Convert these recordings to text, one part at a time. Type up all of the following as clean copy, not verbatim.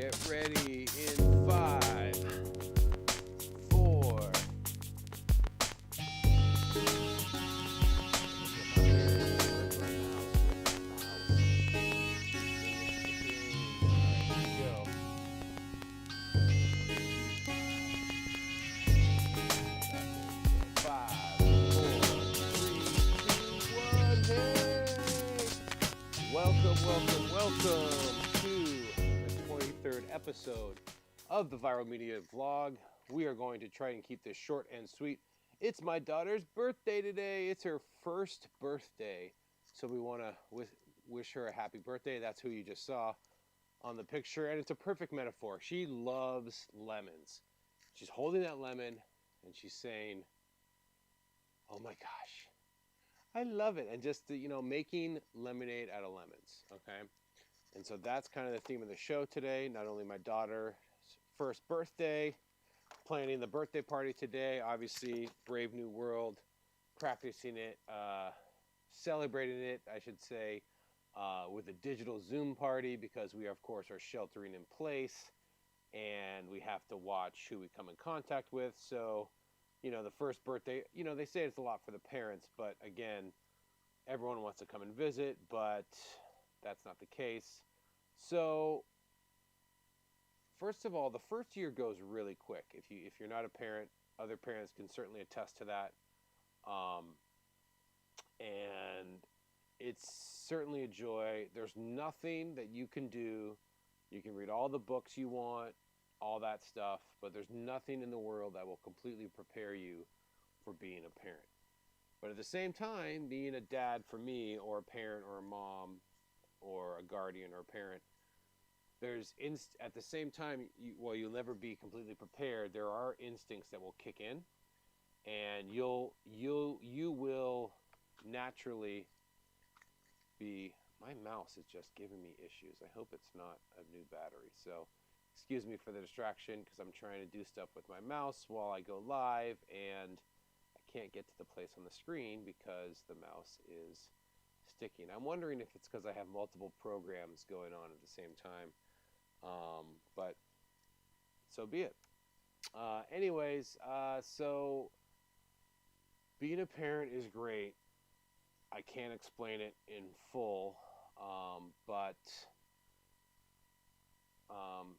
Get ready in 5, 4. Welcome to the 23rd episode of the Viral Media Vlog. We are going to try and keep this short and sweet. It's my daughter's birthday today. It's her first birthday. So we want to wish her a happy birthday. That's who you just saw on the picture. And it's a perfect metaphor. She loves lemons. She's holding that lemon and she's saying, "Oh my gosh, I love it." And just, making lemonade out of lemons, okay? And so that's kind of the theme of the show today. Not only my daughter's first birthday, planning the birthday party today, obviously, Brave New World, practicing it, celebrating it, I should say, with a digital Zoom party because we, of course, are sheltering in place and we have to watch who we come in contact with. So, the first birthday, they say it's a lot for the parents, but again, everyone wants to come and visit, but that's not the case. So, first of all, the first year goes really quick. If you're not a parent, other parents can certainly attest to that. And it's certainly a joy. There's nothing that you can do. You can read all the books you want, all that stuff, but there's nothing in the world that will completely prepare you for being a parent. But at the same time, being a dad for me, or a parent, or a mom, or a guardian, or a parent, at the same time, you'll never be completely prepared. There are instincts that will kick in, and you will naturally be. My mouse is just giving me issues. I hope it's not a new battery. So, excuse me for the distraction because I'm trying to do stuff with my mouse while I go live, and can't get to the place on the screen because the mouse is sticking. I'm wondering if it's because I have multiple programs going on at the same time, but so be it. So being a parent is great. I can't explain it in full, but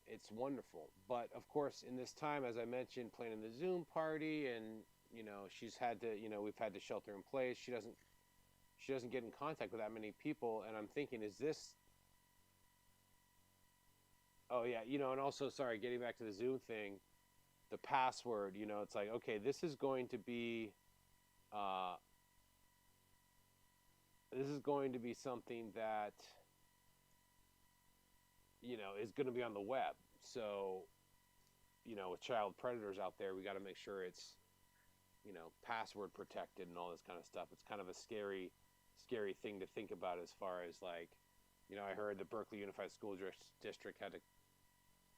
it's wonderful. But of course, in this time, as I mentioned, planning the Zoom party, and she's had to, we've had to shelter in place. She doesn't get in contact with that many people, and I'm thinking, is this? Oh yeah, and also, sorry, getting back to the Zoom thing, the password. It's like, okay, this is going to be something that is going to be on the web. So, with child predators out there, we got to make sure it's password protected and all this kind of stuff. It's kind of a scary thing to think about as far as I heard the Berkeley Unified School District had to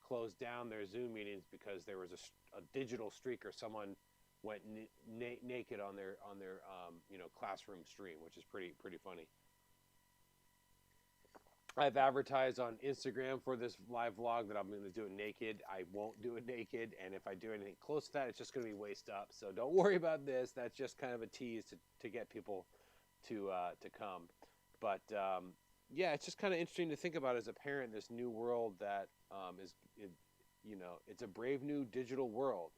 close down their Zoom meetings because there was a digital streak, or someone went naked on their classroom stream, which is pretty funny. I've advertised on Instagram for this live vlog that I'm going to do it naked. I won't do it naked, and if I do anything close to that, it's just going to be waist up. So don't worry about this. That's just kind of a tease to get people to come. But yeah, it's just kind of interesting to think about as a parent, this new world that it's a brave new digital world.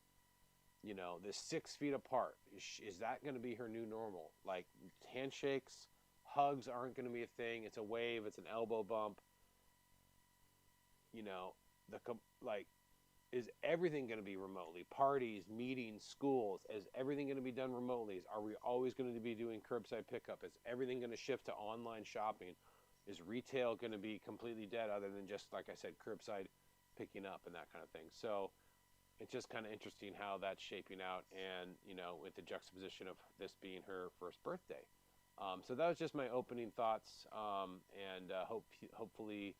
This 6 feet apart. Is that going to be her new normal? Like handshakes? Hugs aren't going to be a thing. It's a wave. It's an elbow bump. Is everything going to be remotely? Parties, meetings, schools. Is everything going to be done remotely? Are we always going to be doing curbside pickup? Is everything going to shift to online shopping? Is retail going to be completely dead other than just, like I said, curbside picking up and that kind of thing? So it's just kind of interesting how that's shaping out, and, with the juxtaposition of this being her first birthday. So that was just my opening thoughts, and hopefully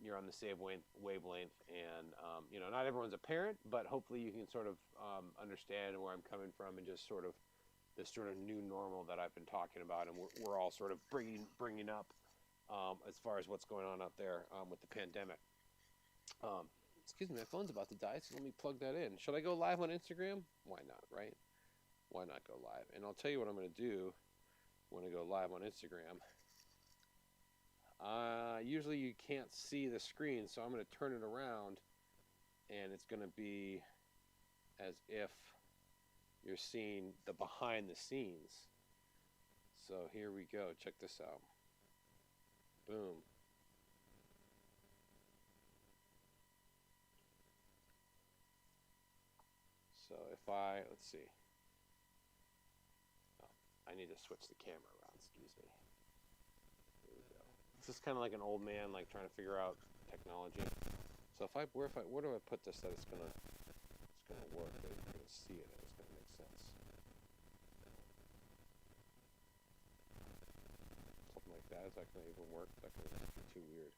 you're on the same wavelength, and not everyone's a parent, but hopefully you can sort of understand where I'm coming from, and just sort of this sort of new normal that I've been talking about, and we're all sort of bringing up as far as what's going on out there with the pandemic. Um, excuse me, my phone's about to die, so let me plug that in. Should I go live on Instagram? Why not, right? Why not go live? And I'll tell you what I'm going to do when I go live on Instagram. Usually you can't see the screen, so I'm going to turn it around, and it's going to be as if you're seeing the behind the scenes. So here we go. Check this out. Boom. So if let's see. Oh, I need to switch the camera around. Excuse me. Here we go. This is kind of like an old man, like trying to figure out technology. So where do I put this that it's gonna work? That you're gonna see it. And it's gonna make sense. Something like that. Is that gonna even work? Is that gonna be too weird?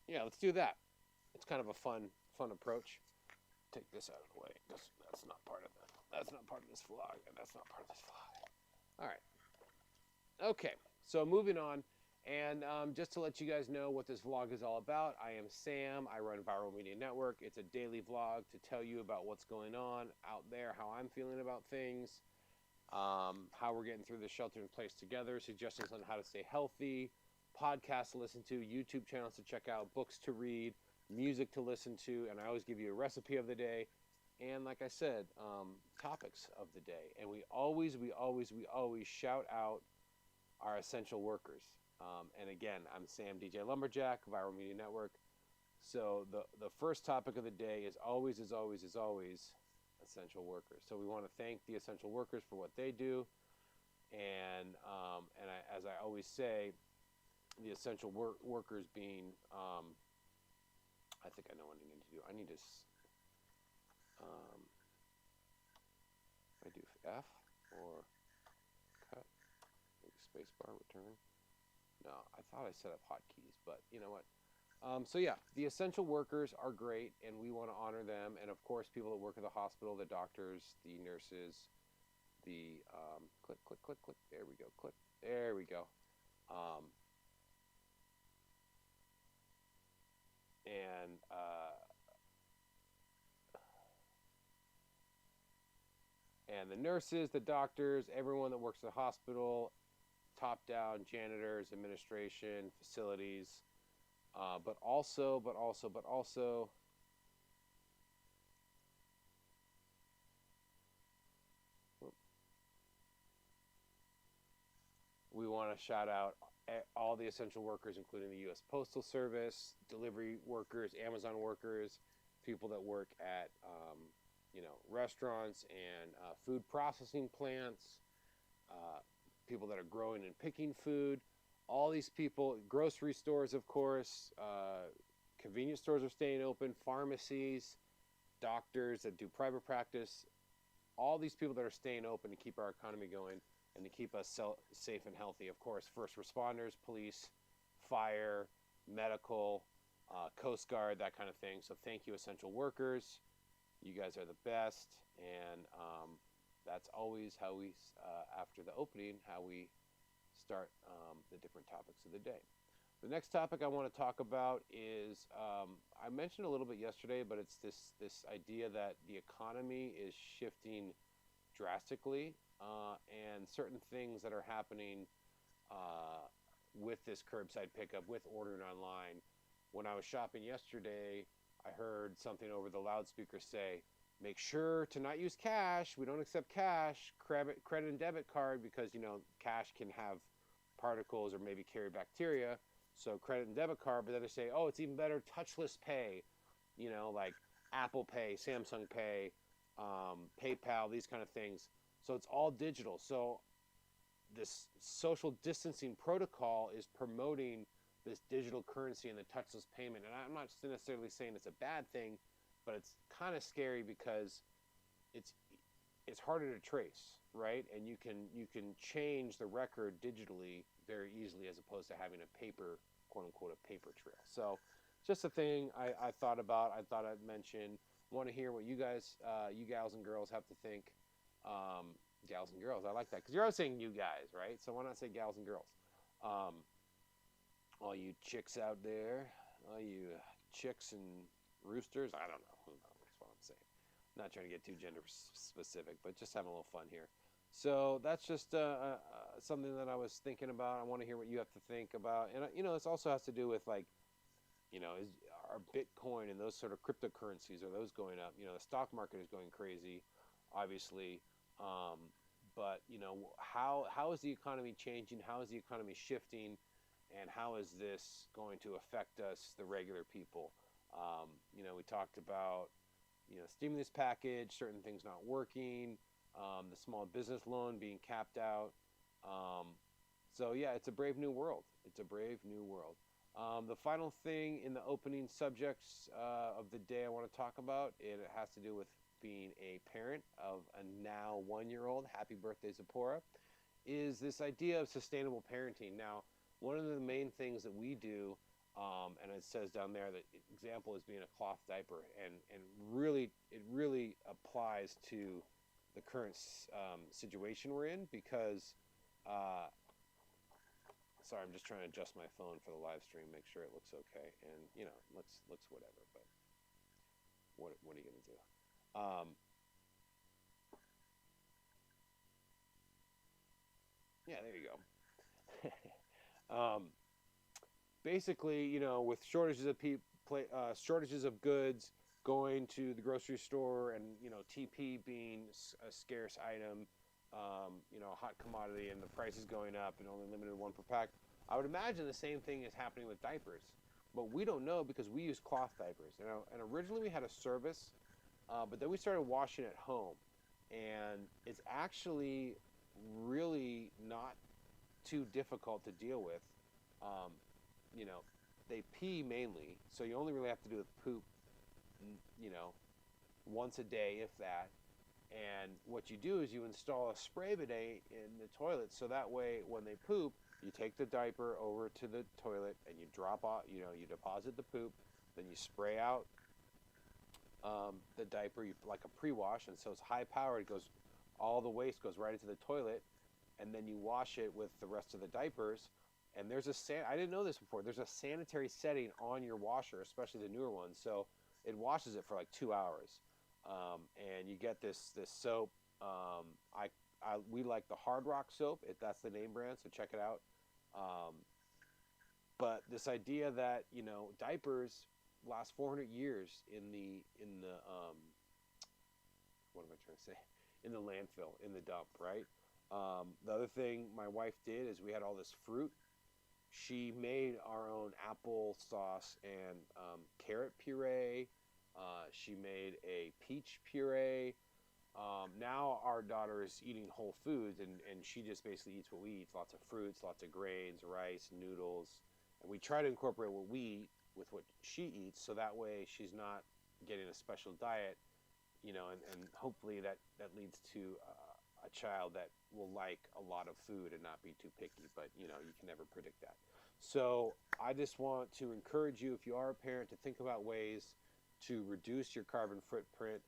Yeah, let's do that. It's kind of a fun approach. Take this out of the way. That's not part of it. That's not part of this vlog, and that's not part of this vlog. All right. Okay. So moving on, and just to let you guys know what this vlog is all about, I am Sam. I run Viral Media Network. It's a daily vlog to tell you about what's going on out there, how I'm feeling about things, how we're getting through the shelter in place together, suggestions on how to stay healthy, podcasts to listen to, YouTube channels to check out, books to read, music to listen to, and I always give you a recipe of the day, and like I said, topics of the day. And we always shout out our essential workers. And again, I'm Sam DJ Lumberjack, Viral Media Network. So the first topic of the day is always essential workers. So we want to thank the essential workers for what they do, and as I always say, the essential workers being, I think I know what I need to do. I need to, I do F or cut, maybe space bar, return. No, I thought I set up hotkeys, but you know what? So yeah, the essential workers are great, and we want to honor them. And of course, people that work at the hospital, the doctors, the nurses, the click. There we go. Click. There we go. And the nurses, the doctors, everyone that works at the hospital, top down, janitors, administration, facilities, but also, we want to shout out all the essential workers, including the U.S. Postal Service, delivery workers, Amazon workers, people that work at restaurants and food processing plants, people that are growing and picking food, all these people, grocery stores, of course, convenience stores are staying open, pharmacies, doctors that do private practice, all these people that are staying open to keep our economy going and to keep us safe and healthy. Of course, first responders, police, fire, medical, Coast Guard, that kind of thing. So thank you, essential workers. You guys are the best, and that's always how we, after the opening, how we start the different topics of the day. The next topic I want to talk about is, I mentioned a little bit yesterday, but it's this idea that the economy is shifting drastically, and certain things that are happening with this curbside pickup, with ordering online. When I was shopping yesterday, I heard something over the loudspeaker say, make sure to not use cash. We don't accept cash, credit and debit card, because, cash can have particles or maybe carry bacteria. So credit and debit card, but then they say, oh, it's even better touchless pay, like Apple Pay, Samsung Pay, PayPal, these kind of things. So it's all digital. So this social distancing protocol is promoting this digital currency and the touchless payment. And I'm not necessarily saying it's a bad thing, but it's kind of scary because it's harder to trace, right? And you can change the record digitally very easily, as opposed to having a paper, quote unquote, a paper trail. So just a thing I thought about. I thought I'd mention. Want to hear what you guys, you gals and girls, have to think. Gals and girls. I like that because you're always saying you guys, right? So why not say gals and girls? Um, all you chicks out there, all you chicks and roosters. I don't know. Who knows? That's what I'm saying. Not trying to get too gender specific, but just having a little fun here. So that's just something that I was thinking about. I want to hear what you have to think about, and this also has to do with like, is our Bitcoin and those sort of cryptocurrencies, are those going up? The stock market is going crazy, obviously. Um, but how is the economy changing? How is the economy shifting? And how is this going to affect us, the regular people? We talked about stimulus package, certain things not working, the small business loan being capped out. Um, so yeah, it's a brave new world. It's a brave new world. The final thing in the opening subjects of the day I want to talk about, it has to do with being a parent of a now 1-year-old. Happy birthday, Zipporah. Is this idea of sustainable parenting. Now, one of the main things that we do, and it says down there that example is being a cloth diaper, and really it really applies to the current situation we're in because. Sorry, I'm just trying to adjust my phone for the live stream, make sure it looks okay, and looks whatever. But what are you gonna do? Yeah, there you go. Basically, with shortages of shortages of goods, going to the grocery store, and TP being a scarce item, a hot commodity, and the price is going up, and only limited one per pack. I would imagine the same thing is happening with diapers, but we don't know because we use cloth diapers. And originally we had a service, but then we started washing at home, and it's actually really not too difficult to deal with. Um, you know, they pee mainly, so you only really have to do with poop, you know, once a day, if that. And what you do is you install a spray bidet in the toilet, so that way when they poop, you take the diaper over to the toilet and you drop off, you deposit the poop, then you spray out the diaper, like a pre-wash, and so it's high powered. It goes, all the waste goes right into the toilet, and then you wash it with the rest of the diapers. And I didn't know this before. There's a sanitary setting on your washer, especially the newer ones, so it washes it for like 2 hours. And you get this soap. We like the Hard Rock soap. That's the name brand, so check it out. Um, but this idea that diapers last 400 years in the what am I trying to say? In the landfill, in the dump, right? The other thing my wife did is we had all this fruit. She made our own apple sauce and carrot puree. She made a peach puree. Now our daughter is eating whole foods, and she just basically eats what we eat. Lots of fruits, lots of grains, rice, noodles. And we try to incorporate what we eat with what she eats, so that way she's not getting a special diet, and hopefully that leads to a child that will like a lot of food and not be too picky. But you can never predict that. So I just want to encourage you, if you are a parent, to think about ways to reduce your carbon footprint.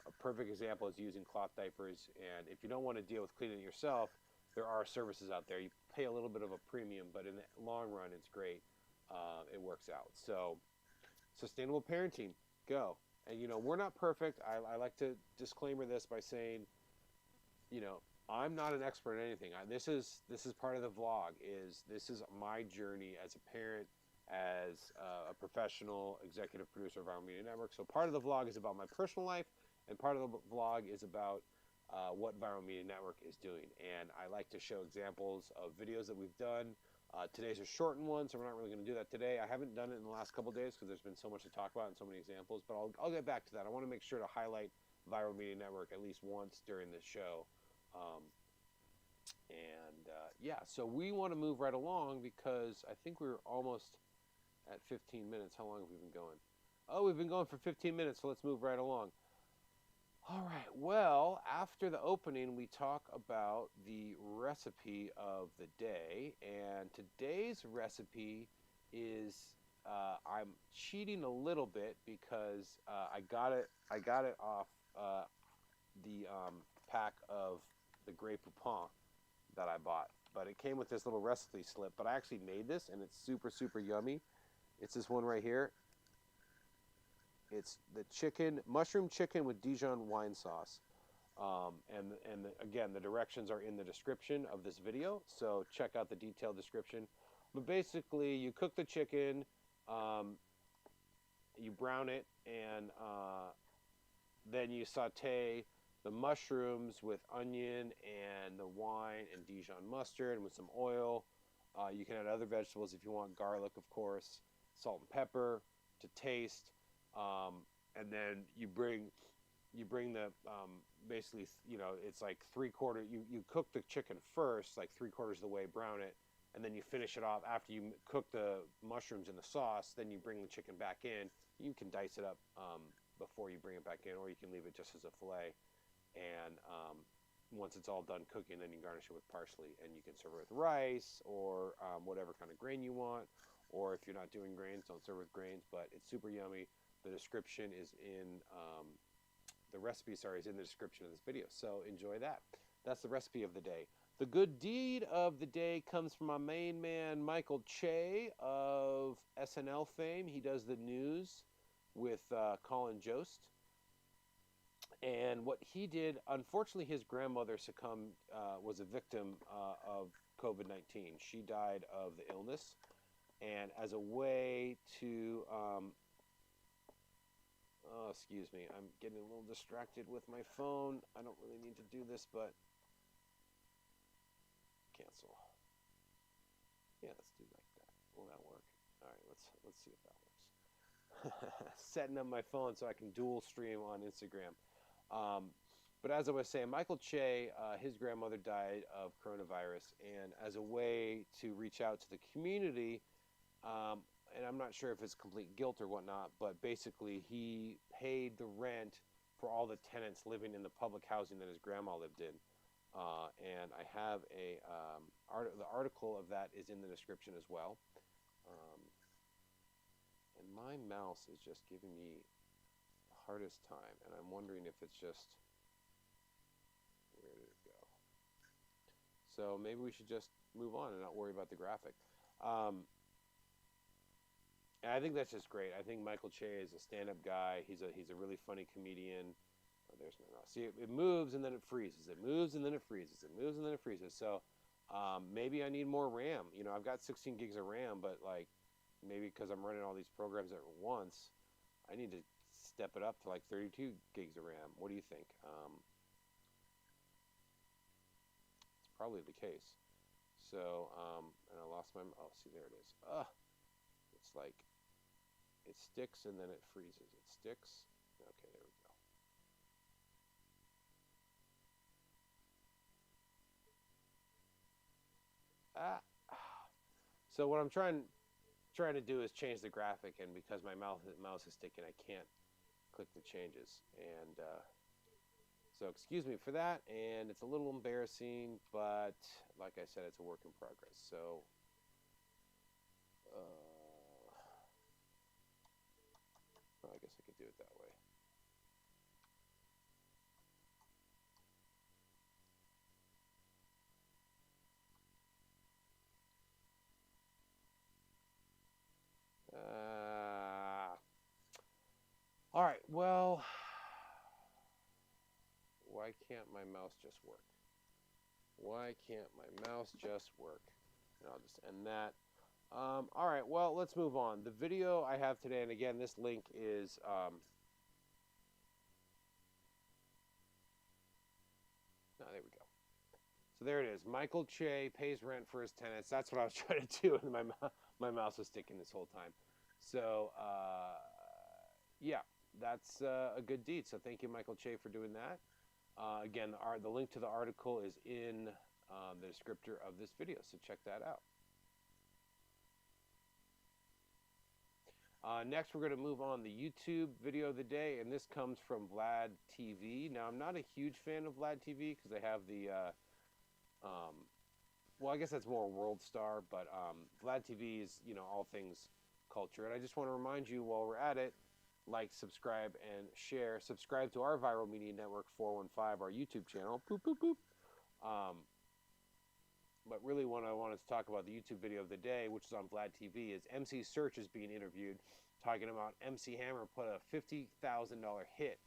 A perfect example is using cloth diapers. And if you don't want to deal with cleaning it yourself, there are services out there. You pay a little bit of a premium, but in the long run, it's great. It works out. So sustainable parenting, go. And we're not perfect. I like to disclaimer this by saying, I'm not an expert in anything. This is part of the vlog. This is my journey as a parent, as a professional executive producer of Viral Media Network. So part of the vlog is about my personal life, and part of the vlog is about what Viral Media Network is doing. And I like to show examples of videos that we've done. Today's a shortened one, so we're not really going to do that today. I haven't done it in the last couple of days because there's been so much to talk about and so many examples, but I'll get back to that. I want to make sure to highlight Viral Media Network at least once during this show. Yeah, so we want to move right along because I think we're almost at 15 minutes. How long have we been going? Oh, we've been going for 15 minutes, so let's move right along. All right, well, after the opening, we talk about the recipe of the day, and today's recipe is, I'm cheating a little bit because I got it off the pack of the Grey Poupon that I bought. But it came with this little recipe slip. But I actually made this, and it's super, super yummy. It's this one right here. It's the mushroom chicken with Dijon wine sauce. Again, the directions are in the description of this video, so check out the detailed description. But basically, you cook the chicken, you brown it, and then you saute the mushrooms with onion and the wine and Dijon mustard and with some oil. You can add other vegetables if you want, garlic, of course, salt and pepper to taste, and then you bring the basically, it's like 3/4. You cook the chicken first, like 3/4 of the way, brown it, and then you finish it off after you cook the mushrooms in the sauce. Then you bring the chicken back in. You can dice it up before you bring it back in, or you can leave it just as a fillet. And once it's all done cooking, then you garnish it with parsley, and you can serve it with rice or whatever kind of grain you want. Or if you're not doing grains, don't serve with grains. But it's super yummy. The description is in the recipe, is in the description of this video. So enjoy that. That's the recipe of the day. The good deed of the day comes from my main man, Michael Che of SNL fame. He does the news with Colin Jost. And what he did, unfortunately, his grandmother was a victim of COVID-19. She died of the illness. And as a way to... oh, excuse me. I'm getting a little distracted with my phone. I don't really need to do this, but... Cancel. Yeah, let's do like that. Will that work? All right, let's see if that works. Setting up my phone so I can dual stream on Instagram. But as I was saying, Michael Che, his grandmother died of coronavirus, and as a way to reach out to the community, and I'm not sure if it's complete guilt or whatnot, but basically he paid the rent for all the tenants living in the public housing that his grandma lived in. And I have the article of that is in the description as well. And my mouse is just giving me the hardest time, and I'm wondering if it's just, where did it go? So maybe we should just move on and not worry about the graphic. And I think that's just great. I think Michael Che is a stand-up guy. He's a really funny comedian. Oh, there's my mouse. See, it moves and then it freezes. It moves and then it freezes. It moves and then it freezes. So maybe I need more RAM. I've got 16 gigs of RAM, but like maybe because I'm running all these programs at once, I need to step it up to like 32 gigs of RAM. What do you think? It's probably the case. So, and I lost my, oh, see, there it is. It's like, it sticks and then it freezes. It sticks. Okay, there we go. So what I'm trying to do is change the graphic, and because my mouse is sticking, I can't click the changes. And so excuse me for that, and it's a little embarrassing, but like I said, it's a work in progress. So I guess I could do it that way. All right, well, why can't my mouse just work? Why can't my mouse just work? And I'll just end that. All right, well, let's move on. The video I have today, and again, this link is... there we go. So there it is. Michael Che pays rent for his tenants. That's what I was trying to do, and my mouse was sticking this whole time. So, yeah, that's a good deed. So thank you, Michael Che, for doing that. Again, the link to the article is in the descriptor of this video, so check that out. Next, we're going to move on the YouTube video of the day, and this comes from Vlad TV. Now, I'm not a huge fan of Vlad TV because they have the, well, I guess that's more World Star, but Vlad TV is, all things culture. And I just want to remind you while we're at it, like, subscribe, and share. Subscribe to our Viral Media Network 415, our YouTube channel. Boop, boop, boop. But really, what I wanted to talk about the YouTube video of the day, which is on Vlad TV, is MC Search is being interviewed, talking about MC Hammer put a $50,000 hit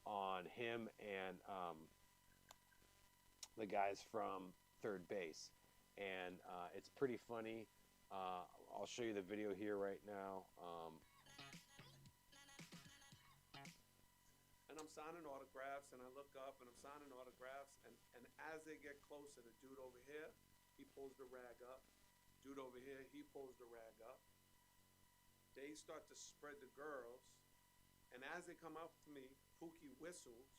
on him and the guys from Third Base. And it's pretty funny. I'll show you the video here right now. And I'm signing autographs, and I look up, and I'm signing autographs, and as they get closer, the dude over here, he pulls the rag up. Dude over here, he pulls the rag up. They start to spread the girls, and as they come up to me, Pookie whistles.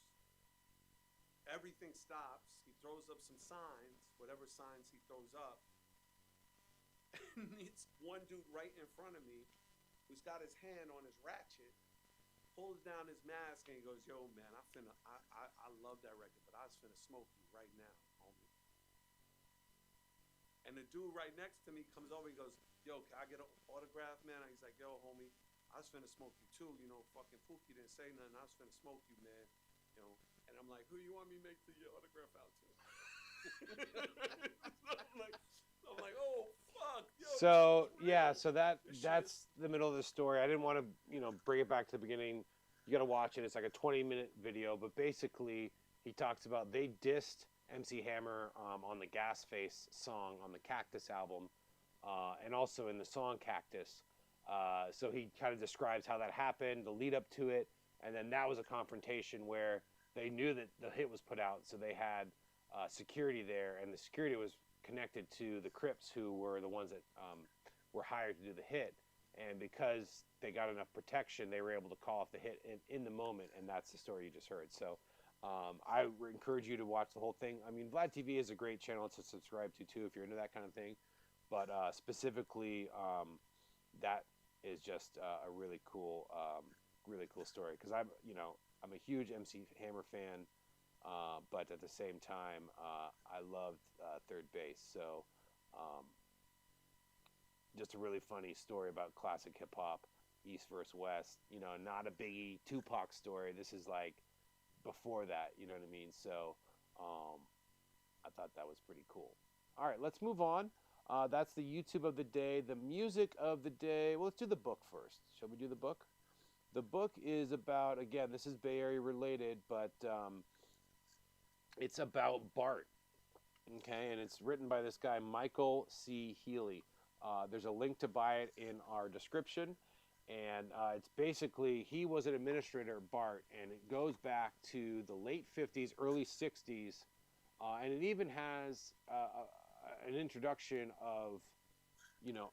Everything stops. He throws up some signs, whatever signs he throws up. And it's one dude right in front of me who's got his hand on his ratchet, pulls down his mask, and he goes, "Yo, man, I love that record, but I was finna smoke you right now, homie." And the dude right next to me comes over and goes, "Yo, can I get an autograph, man?" He's like, "Yo, homie, I was finna smoke you too. You know, fucking Pookie didn't say nothing. I was finna smoke you, man. You know." And I'm like, "Who you want me to make your autograph out to?" I'm like, "Oh fuck." Yo, so yeah, so that's the middle of the story. I didn't want to, bring it back to the beginning. You got to watch it. It's like a 20-minute video, but basically he talks about they dissed MC Hammer on the Gasface song on the Cactus album, and also in the song Cactus. So he kind of describes how that happened, the lead up to it, and then that was a confrontation where they knew that the hit was put out, so they had security there, and the security was connected to the Crips, who were the ones that were hired to do the hit. And because they got enough protection, they were able to call off the hit in the moment, and that's the story you just heard. So I encourage you to watch the whole thing. I mean, Vlad TV is a great channel to subscribe to, too, if you're into that kind of thing. But specifically, that is just a really cool story. Because I'm a huge MC Hammer fan, but at the same time, I loved Third Base. So just a really funny story about classic hip hop, East versus West. Not a Biggie Tupac story. This is like before that. You know what I mean? So I thought that was pretty cool. All right, let's move on. That's the YouTube of the day. The music of the day. Well, let's do the book first. Shall we do the book? The book is about, again, this is Bay Area related, but it's about BART. Okay, and it's written by this guy, Michael C. Healy. There's a link to buy it in our description. And it's basically, he was an administrator at BART, and it goes back to the late 50s, early 60s. And it even has an introduction of,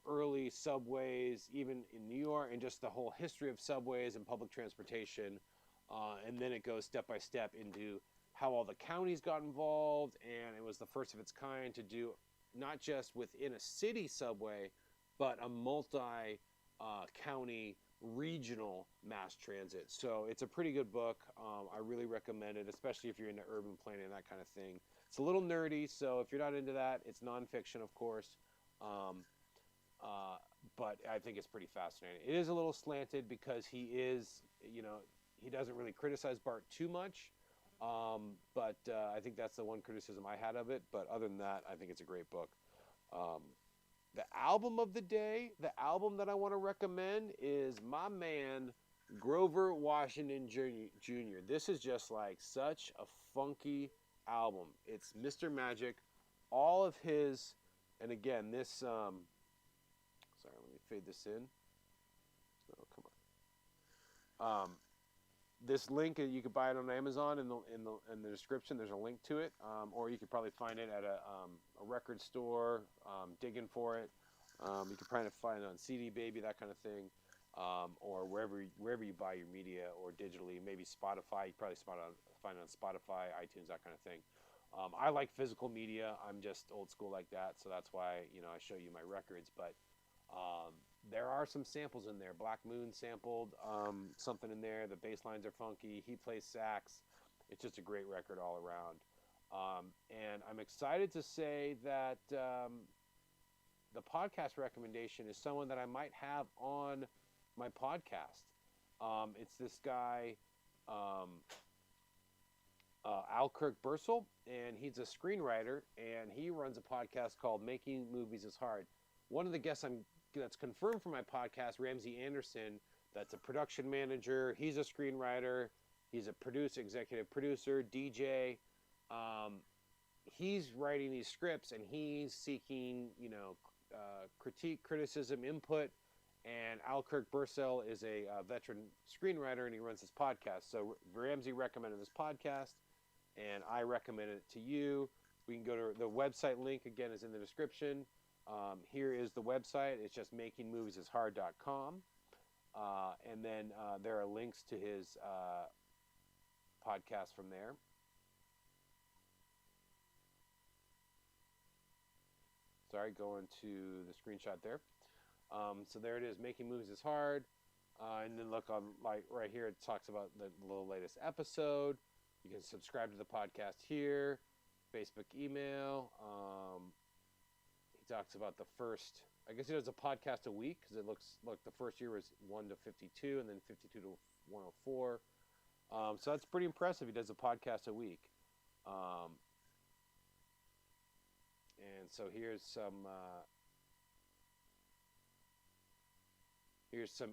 early subways, even in New York, and just the whole history of subways and public transportation. And then it goes step by step into how all the counties got involved, and it was the first of its kind to do not just within a city subway, but a multi-county regional mass transit. So it's a pretty good book. I really recommend it, especially if you're into urban planning and that kind of thing. It's a little nerdy, so if you're not into that, it's nonfiction, of course. But I think it's pretty fascinating. It is a little slanted because he is, he doesn't really criticize BART too much. But I think that's the one criticism I had of it. But other than that, I think it's a great book. The album of the day, the album that I want to recommend is my man, Grover Washington Jr. This is just like such a funky album. It's Mr. Magic. All of his, and again, this, sorry, let me fade this in. Oh, come on. This link, you could buy it on Amazon in the description. There's a link to it, or you could probably find it at a record store, digging for it. You could probably find it on CD Baby, that kind of thing, or wherever you buy your media, or digitally, maybe Spotify. You probably find it on Spotify, iTunes, that kind of thing. I like physical media. I'm just old school like that, so that's why I show you my records. But there are some samples in there. Black Moon sampled something in there. The bass lines are funky. He plays sax. It's just a great record all around. And I'm excited to say that the podcast recommendation is someone that I might have on my podcast. It's this guy, um, Alkirk Bursell, and he's a screenwriter, and he runs a podcast called Making Movies is Hard. One of the guests that's confirmed for my podcast, Ramsey Anderson, that's a production manager. He's a screenwriter. He's a executive producer, DJ. He's writing these scripts, and he's seeking, critique, criticism, input. And Alkirk Bursell is a veteran screenwriter, and he runs this podcast. So Ramsey recommended this podcast, and I recommended it to you. We can go to the website link, again, is in the description. Here is the website. It's just makingmoviesishard.com. And then there are links to his podcast from there. Sorry, going to the screenshot there. So there it is, Making Movies is Hard. And then look on, like, right here, it talks about the little latest episode. You can subscribe to the podcast here. Facebook email. He talks about the first, I guess he does a podcast a week, because it looks like the first year was 1 to 52, and then 52 to 104. So that's pretty impressive. He does a podcast a week. And so here's some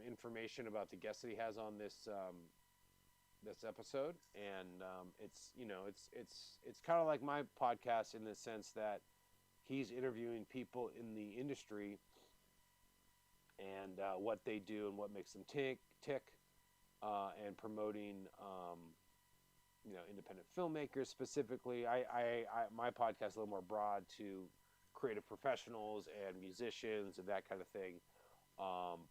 information about the guests that he has on this this episode, and it's kind of like my podcast in the sense that he's interviewing people in the industry and what they do and what makes them tick, and promoting independent filmmakers specifically. My podcast is a little more broad to creative professionals and musicians and that kind of thing.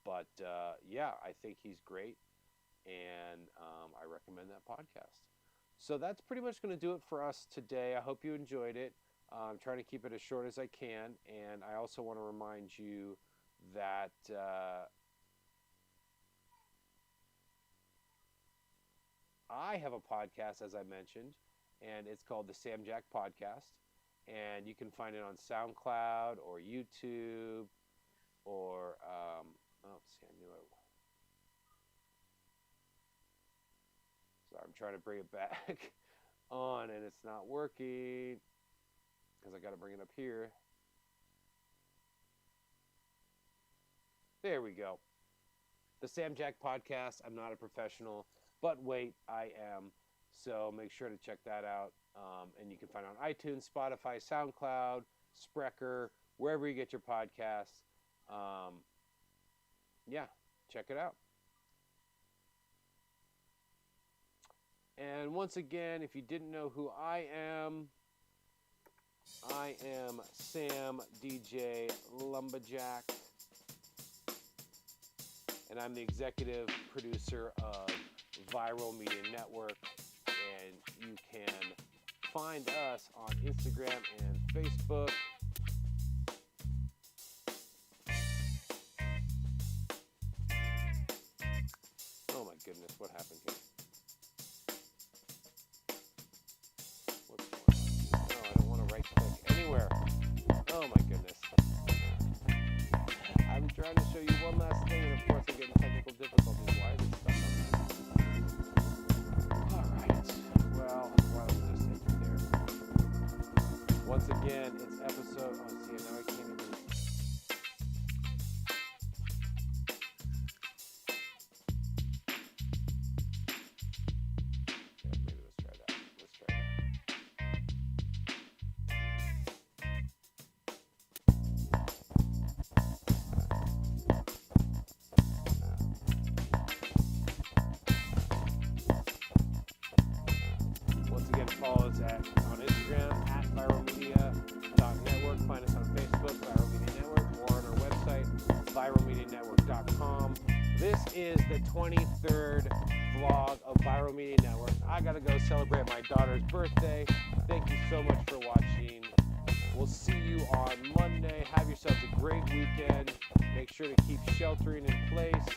But I think he's great, and I recommend that podcast. So that's pretty much going to do it for us today. I hope you enjoyed it. I'm trying to keep it as short as I can, and I also want to remind you that I have a podcast, as I mentioned, and it's called the Sam Jack Podcast, and you can find it on SoundCloud or YouTube or Sorry, I'm trying to bring it back on, and it's not working because I got to bring it up here. There we go. The Sam Jack Podcast. I'm not a professional, but wait, I am. So make sure to check that out. And you can find it on iTunes, Spotify, SoundCloud, Spreaker, wherever you get your podcasts. Check it out. And once again, if you didn't know who I am Sam DJ Lumberjack, and I'm the executive producer of Viral Media Network, and you can find us on Instagram and Facebook. Oh my goodness, what happened here? What's going on? No, I don't want to right click anywhere. Oh my goodness. I'm trying to show you one last thing, and of course I'm getting technical difficulties. Why is it stuck on that? Alright, well, why don't we just take it there? Once again, it's episode, now I can't even. Follow us on Instagram at viralmedia.network. Find us on Facebook, Viral Media Network, or on our website, viralmedianetwork.com. This is the 23rd vlog of Viral Media Network. I gotta go celebrate my daughter's birthday. Thank you so much for watching. We'll see you on Monday. Have yourselves a great weekend. Make sure to keep sheltering in place.